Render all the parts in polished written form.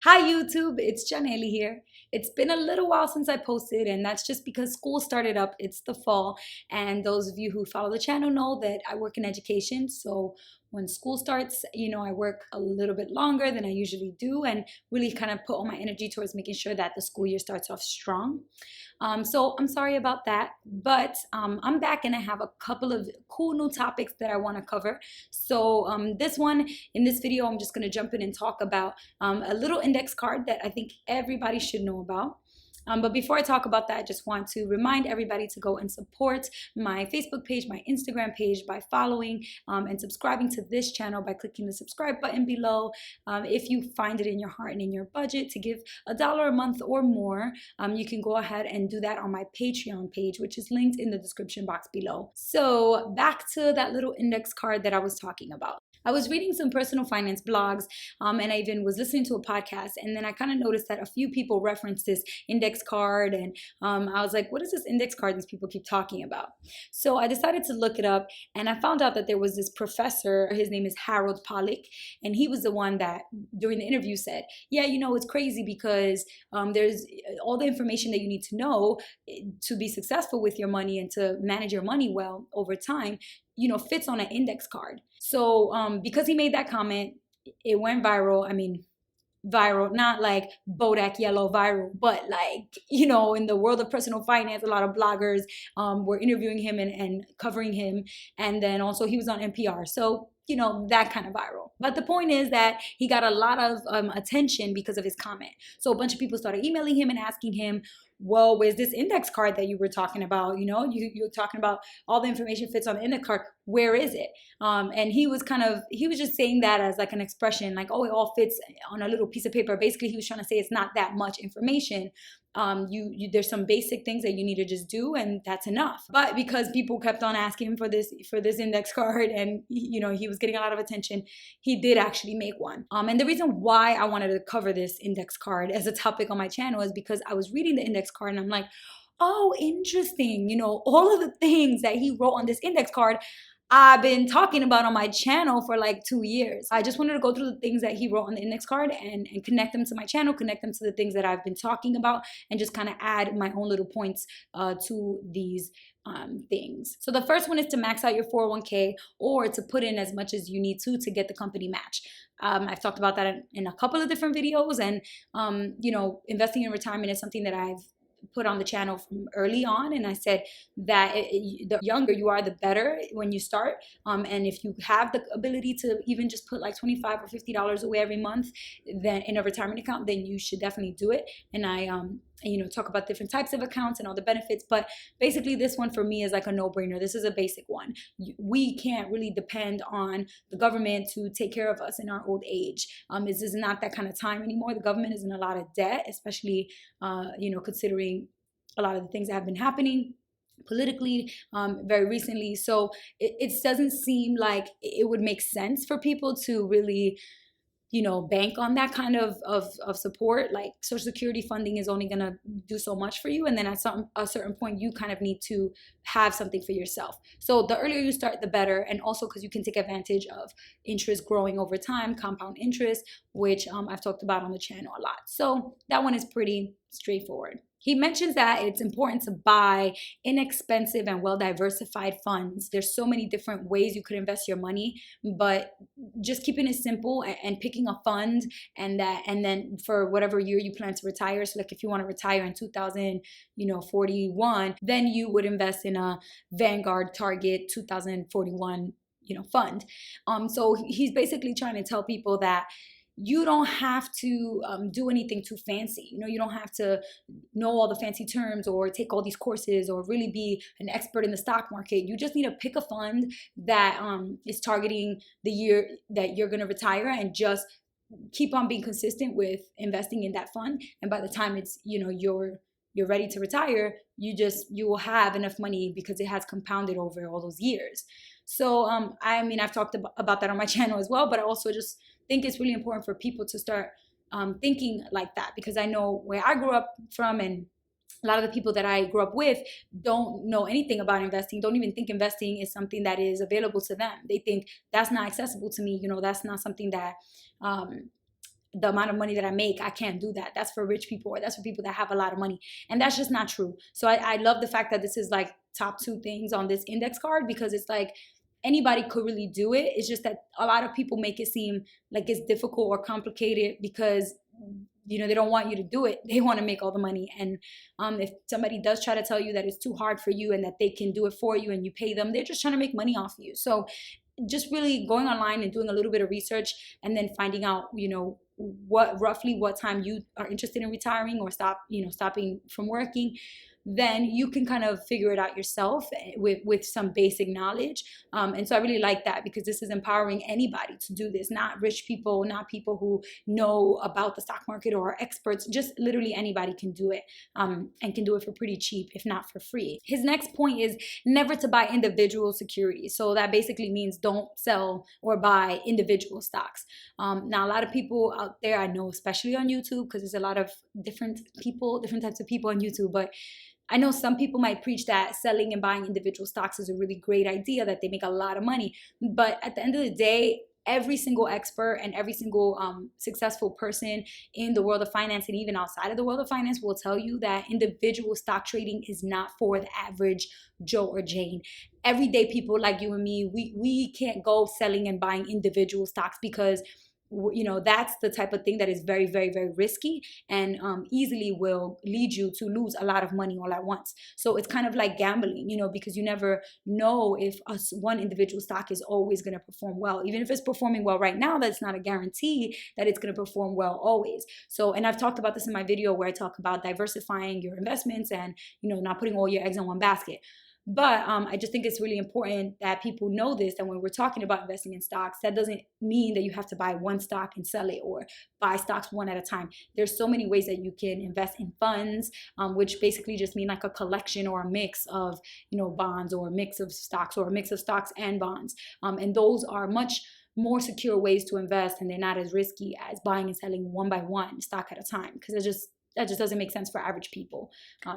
Hi YouTube, it's Janelle here. It's been a little while since I posted, and that's just because school started up. It's the fall, and those of you who follow the channel know that I work in education. So when school starts, I work a little bit longer than I usually do and really kind of put all my energy towards making sure that the school year starts off strong. So I'm sorry about that, but I'm back and I have a couple of cool new topics that I want to cover. So in this video, I'm just going to jump in and talk about a little index card that I think everybody should know about. But before I talk about that, I just want to remind everybody to go and support my Facebook page, my Instagram page by following and subscribing to this channel by clicking the subscribe button below. If you find it in your heart and in your budget to give $1 a month or more, you can go ahead and do that on my Patreon page, which is linked in the description box below. So back to that little index card that I was talking about. I was reading some personal finance blogs and I even was listening to a podcast, and then I kind of noticed that a few people referenced this index card, and I was like, what is this index card these people keep talking about? So I decided to look it up, and I found out that there was this professor, his name is Harold Pollock, and he was the one that during the interview said, yeah, it's crazy because there's all the information that you need to know to be successful with your money and to manage your money well over time fits on an index card. So because he made that comment, it went viral. I mean, viral, not like Bodak yellow viral, but like, in the world of personal finance, a lot of bloggers were interviewing him and covering him. And then also he was on NPR. So, that kind of viral. But the point is that he got a lot of attention because of his comment. So a bunch of people started emailing him and asking him, well, where's this index card that you were talking about? You're talking about all the information fits on the index card. Where is it? And he was just saying that as like an expression, like, oh, it all fits on a little piece of paper. Basically, he was trying to say it's not that much information. There's some basic things that you need to just do, and that's enough. But because people kept on asking him for this index card, and he was getting a lot of attention, he did actually make one. And the reason why I wanted to cover this index card as a topic on my channel is because I was reading the index card and I'm like, oh, interesting. All of the things that he wrote on this index card, I've been talking about on my channel for like 2 years. I just wanted to go through the things that he wrote on the index card and connect them to my channel, connect them to the things that I've been talking about, and just kind of add my own little points to these things. So the first one is to max out your 401k or to put in as much as you need to get the company match. I've talked about that in a couple of different videos, and investing in retirement is something that I've put on the channel from early on, and I said that the younger you are, the better when you start. And if you have the ability to even just put like $25 or $50 away every month, then in a retirement account, then you should definitely do it. And I talk about different types of accounts and all the benefits, but basically this one for me is like a no-brainer. This is a basic one. We can't really depend on the government to take care of us in our old age. This is not that kind of time anymore. The government is in a lot of debt, especially considering a lot of the things that have been happening politically very recently. So it doesn't seem like it would make sense for people to really bank on that kind of support. Like Social Security funding is only going to do so much for you, and then at a certain point you kind of need to have something for yourself. So the earlier you start, the better. And also because you can take advantage of interest growing over time, compound interest, which I've talked about on the channel a lot. So that one is pretty straightforward. He mentions that it's important to buy inexpensive and well-diversified funds. There's so many different ways you could invest your money, but just keeping it simple and picking a fund, and then for whatever year you plan to retire. So like if you want to retire in 2041, then you would invest in a Vanguard Target 2041 fund. So he's basically trying to tell people that you don't have to do anything too fancy. You don't have to know all the fancy terms or take all these courses or really be an expert in the stock market. You just need to pick a fund that is targeting the year that you're going to retire, and just keep on being consistent with investing in that fund. And by the time it's, you're ready to retire, you will have enough money because it has compounded over all those years. So I've talked about that on my channel as well, but I also just think it's really important for people to start thinking like that, because I know where I grew up from, and a lot of the people that I grew up with don't know anything about investing, don't even think investing is something that is available to them. They think that's not accessible to me. That's not something that the amount of money that I make, I can't do that. That's for rich people, or that's for people that have a lot of money. And that's just not true. So I love the fact that this is like top 2 things on this index card, because it's like anybody could really do it. It's just that a lot of people make it seem like it's difficult or complicated because they don't want you to do it. They want to make all the money. And if somebody does try to tell you that it's too hard for you and that they can do it for you and you pay them, they're just trying to make money off you. So just really going online and doing a little bit of research, and then finding out, what time you are interested in retiring or stopping from working, then you can kind of figure it out yourself with some basic knowledge. And so I really like that, because this is empowering anybody to do this, not rich people, not people who know about the stock market or are experts. Just literally anybody can do it, and can do it for pretty cheap, if not for free. His next point is never to buy individual securities. So that basically means don't sell or buy individual stocks. Now, a lot of people out there, I know, especially on YouTube, because there's a lot of different types of people on YouTube, but I know some people might preach that selling and buying individual stocks is a really great idea, that they make a lot of money. But at the end of the day, every single expert and every single successful person in the world of finance, and even outside of the world of finance, will tell you that individual stock trading is not for the average Joe or Jane. Everyday people like you and me, we can't go selling and buying individual stocks, because that's the type of thing that is very, very, very risky, and easily will lead you to lose a lot of money all at once. So it's kind of like gambling, because you never know if one individual stock is always going to perform well. Even if it's performing well right now, that's not a guarantee that it's going to perform well always. So, and I've talked about this in my video where I talk about diversifying your investments and, not putting all your eggs in one basket. But I just think it's really important that people know this, that when we're talking about investing in stocks, that doesn't mean that you have to buy one stock and sell it, or buy stocks one at a time. There's so many ways that you can invest in funds, which basically just mean like a collection or a mix of, bonds, or a mix of stocks, or a mix of stocks and bonds. And those are much more secure ways to invest, and they're not as risky as buying and selling one by one, stock at a time, because that just doesn't make sense for average people.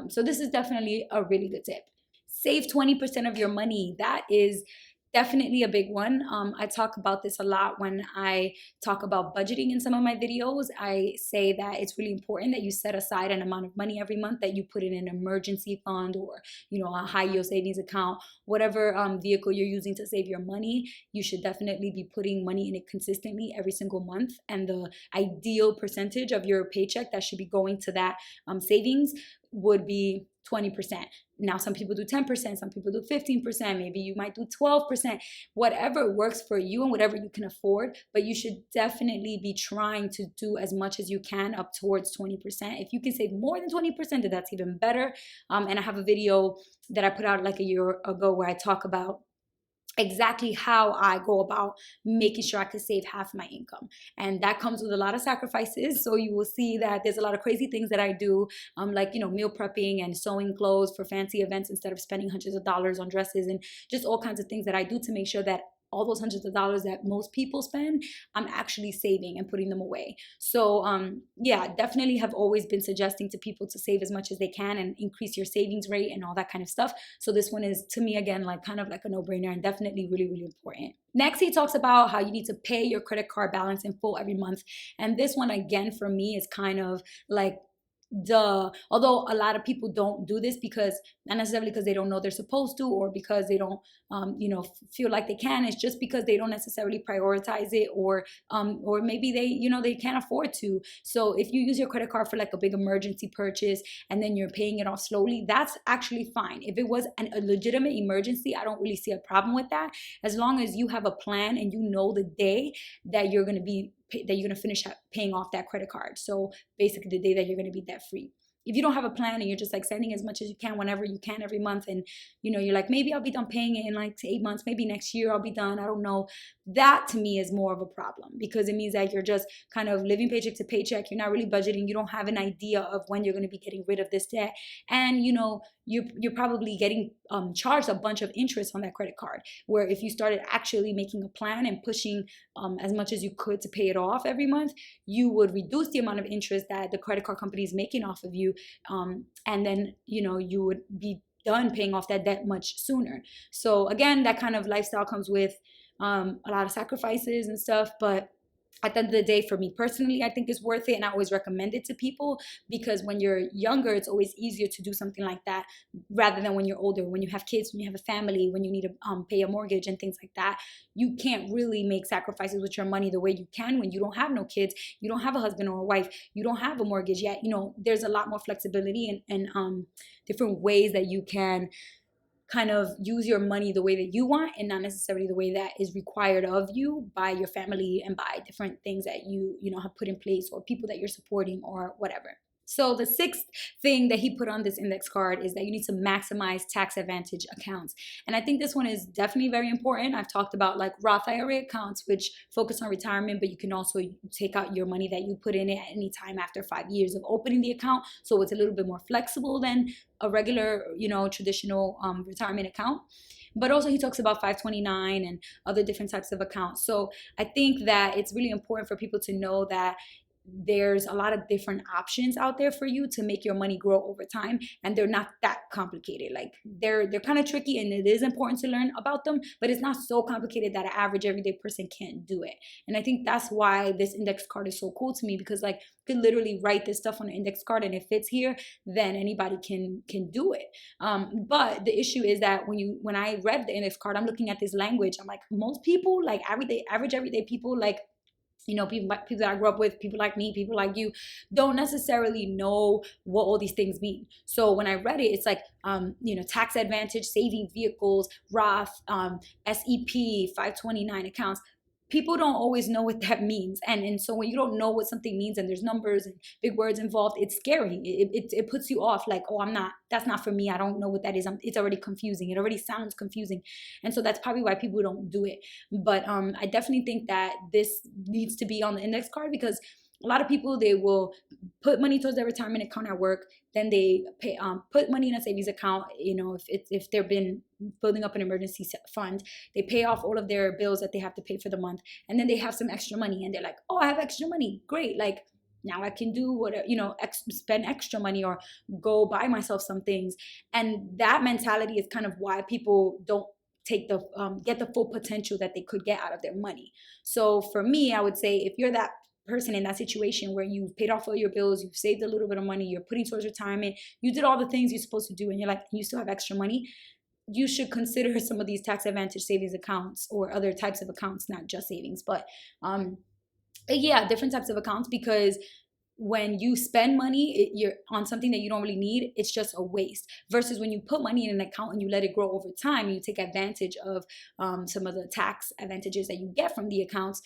So this is definitely a really good tip. Save 20% of your money. That is definitely a big one. I talk about this a lot when I talk about budgeting in some of my videos. I say that it's really important that you set aside an amount of money every month, that you put in an emergency fund, or a high yield savings account, whatever vehicle you're using to save your money. You should definitely be putting money in it consistently every single month, and the ideal percentage of your paycheck that should be going to that savings would be 20%. Now, some people do 10%, some people do 15%, maybe you might do 12%, whatever works for you and whatever you can afford. But you should definitely be trying to do as much as you can up towards 20%. If you can save more than 20%, then that's even better. And I have a video that I put out like a year ago where I talk about exactly how I go about making sure I can save half my income. And that comes with a lot of sacrifices. So you will see that there's a lot of crazy things that I do, like, meal prepping and sewing clothes for fancy events instead of spending hundreds of dollars on dresses, and just all kinds of things that I do to make sure that all those hundreds of dollars that most people spend, I'm actually saving and putting them away. So yeah, definitely have always been suggesting to people to save as much as they can and increase your savings rate and all that kind of stuff. So this one is, to me, again, like kind of like a no-brainer, and definitely really, really important. Next, he talks about how you need to pay your credit card balance in full every month. And this one, again, for me is kind of like, duh. Although a lot of people don't do this, because not necessarily because they don't know they're supposed to, or because they don't feel like they can. It's just because they don't necessarily prioritize it, or maybe they can't afford to. So if you use your credit card for like a big emergency purchase and then you're paying it off slowly, that's actually fine. If it was a legitimate emergency, I don't really see a problem with that, as long as you have a plan and you know the day that you're going to finish paying off that credit card. So basically the day that you're going to be debt free. If you don't have a plan and you're just like sending as much as you can whenever you can every month, and you're like, maybe I'll be done paying it in like 8 months, maybe next year I'll be done, I don't know, that to me is more of a problem, because it means that you're just kind of living paycheck to paycheck. You're not really budgeting. You don't have an idea of when you're going to be getting rid of this debt, and you're probably getting charged a bunch of interest on that credit card, where if you started actually making a plan and pushing as much as you could to pay it off every month, you would reduce the amount of interest that the credit card company is making off of you, and then you would be done paying off that debt much sooner. So again, that kind of lifestyle comes with a lot of sacrifices and stuff, but at the end of the day, for me personally, I think it's worth it, and I always recommend it to people, because when you're younger, it's always easier to do something like that rather than when you're older. When you have kids, when you have a family, when you need to pay a mortgage and things like that, you can't really make sacrifices with your money the way you can when you don't have no kids, you don't have a husband or a wife, you don't have a mortgage yet. You know, there's a lot more flexibility and different ways that you can kind of use your money the way that you want, and not necessarily the way that is required of you by your family and by different things that you know have put in place, or people that you're supporting or whatever. So the sixth thing that he put on this index card is that you need to maximize tax advantage accounts. And I think this one is definitely very important. I've talked about like Roth IRA accounts, which focus on retirement, but you can also take out your money that you put in it at any time after 5 years of opening the account. So it's a little bit more flexible than a regular, you know, traditional retirement account. But also he talks about 529 and other different types of accounts. So I think that it's really important for people to know that there's a lot of different options out there for you to make your money grow over time, and they're not that complicated. Like they're kind of tricky, and it is important to learn about them, but it's not so complicated that an average everyday person can't do it. And I think that's why this index card is so cool to me, because like you could literally write this stuff on an index card, and if it's here, then anybody can do it. But the issue is that when I read the index card, I'm looking at this language, I'm like, most people, like average everyday people, like, you know, people that I grew up with, people like me, people like you, don't necessarily know what all these things mean. So when I read it, it's like, you know, tax advantage, saving vehicles, Roth, SEP, 529 accounts. People don't always know what that means. And so when you don't know what something means and there's numbers and big words involved, it's scary. It puts you off, like, oh, that's not for me. I don't know what that is. It's already confusing. It already sounds confusing. And so that's probably why people don't do it. But I definitely think that this needs to be on the index card, because a lot of people, they will put money towards their retirement account at work, then they pay put money in a savings account. You know, if they've been building up an emergency fund, they pay off all of their bills that they have to pay for the month, and then they have some extra money, and they're like, oh, I have extra money, great, like now I can do what, you know, spend extra money or go buy myself some things. And that mentality is kind of why people don't take the get the full potential that they could get out of their money. So for me, I would say, if you're that person in that situation where you've paid off all your bills, you've saved a little bit of money, you're putting towards retirement, you did all the things you're supposed to do, and you're like, you still have extra money, you should consider some of these tax advantage savings accounts or other types of accounts, not just savings, but yeah, different types of accounts. Because when you spend money, you're on something that you don't really need, it's just a waste. Versus when you put money in an account and you let it grow over time, and you take advantage of some of the tax advantages that you get from the accounts,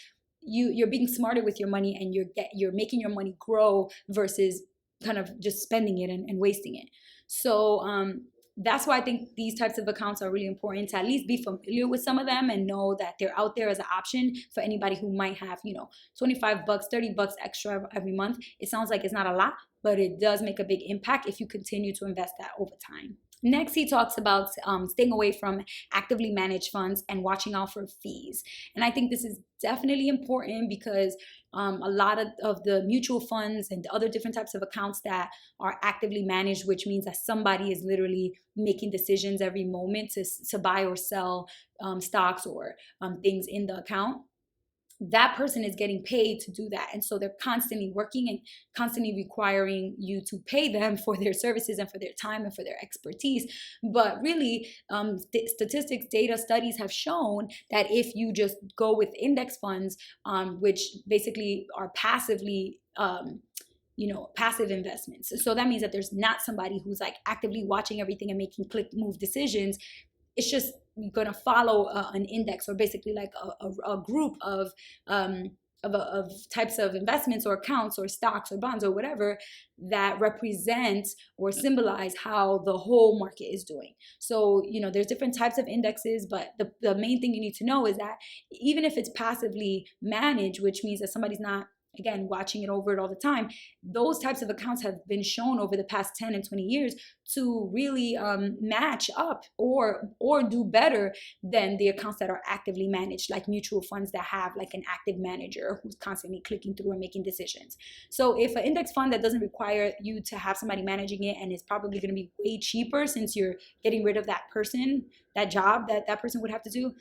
you're being smarter with your money, and you're making your money grow versus kind of just spending it and wasting it. So that's why I think these types of accounts are really important, to at least be familiar with some of them and know that they're out there as an option for anybody who might have, you know, $25, $30 extra every month. It sounds like it's not a lot, but it does make a big impact if you continue to invest that over time. Next, he talks about staying away from actively managed funds and watching out for fees. And I think this is definitely important, because a lot of the mutual funds and other different types of accounts that are actively managed, which means that somebody is literally making decisions every moment to buy or sell stocks or things in the account, that person is getting paid to do that. And so they're constantly working and constantly requiring you to pay them for their services and for their time and for their expertise. But really, statistics, data, studies have shown that if you just go with index funds, which basically are passively passive investments. So that means that there's not somebody who's like actively watching everything and making click move decisions. It's just going to follow an index, or basically like a group of types of investments or accounts or stocks or bonds or whatever that represent or symbolize how the whole market is doing. So, you know, there's different types of indexes, but the main thing you need to know is that even if it's passively managed, which means that somebody's not, again, watching it over it all the time, those types of accounts have been shown over the past 10 and 20 years to really match up or do better than the accounts that are actively managed, like mutual funds that have like an active manager who's constantly clicking through and making decisions. So if an index fund that doesn't require you to have somebody managing it, and is probably going to be way cheaper since you're getting rid of that person, that job that person would have to do,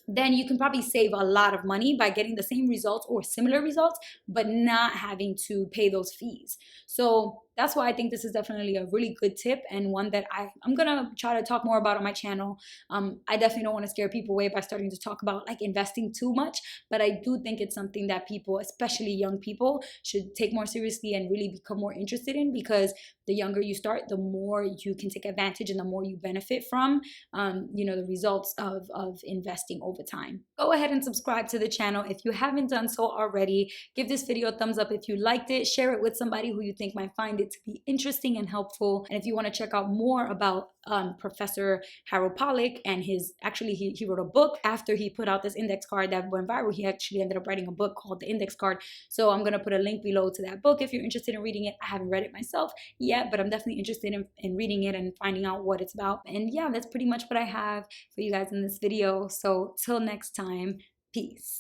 then you can probably save a lot of money by getting the same results or similar results, but not having to pay those fees. So that's why I think this is definitely a really good tip, and one that I'm gonna try to talk more about on my channel. I definitely don't want to scare people away by starting to talk about like investing too much, but I do think it's something that people, especially young people, should take more seriously and really become more interested in, because the younger you start, the more you can take advantage and the more you benefit from the results of investing over time. Go ahead and subscribe to the channel if you haven't done so already. Give this video a thumbs up if you liked it. Share it with somebody who you think might find it to be interesting and helpful. And if you want to check out more about Professor Harold Pollock and he wrote a book after he put out this index card that went viral. He actually ended up writing a book called The Index Card. So I'm going to put a link below to that book if you're interested in reading it. I haven't read it myself yet, but I'm definitely interested in reading it and finding out what it's about. And yeah, that's pretty much what I have for you guys in this video. So till next time, peace.